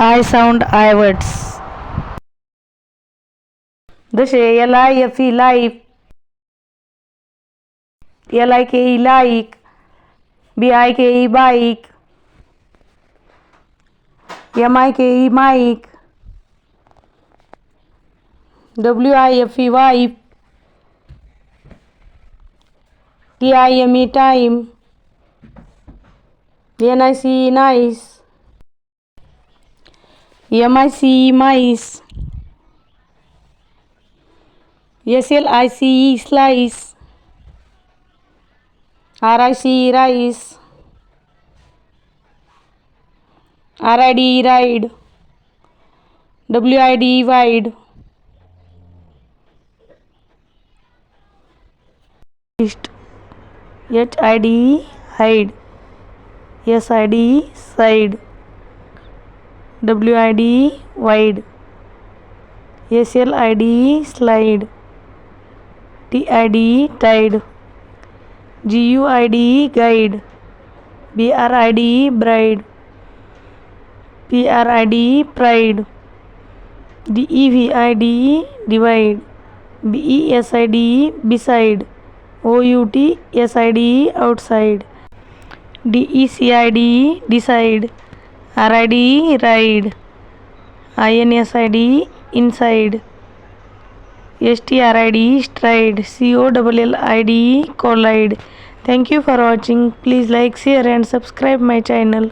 I sound I words. जसे LIFE life, LIKE like, BIKE bike, MIKE mic, WIFE wife, TIME time, NICE nice, MICE mice, SLICE slice, RICE rice, RID ride, WID wide, HID hide, SID side, WID wide, SLID slide, TID tide, GUID guide, BRID bride, PRID pride, DEVID divide, BESID beside, OUTSID outside, DECID decide, RID ride, INSID inside, STRID stride, COLLID collide. Thank you for watching. Please like, share and subscribe my channel.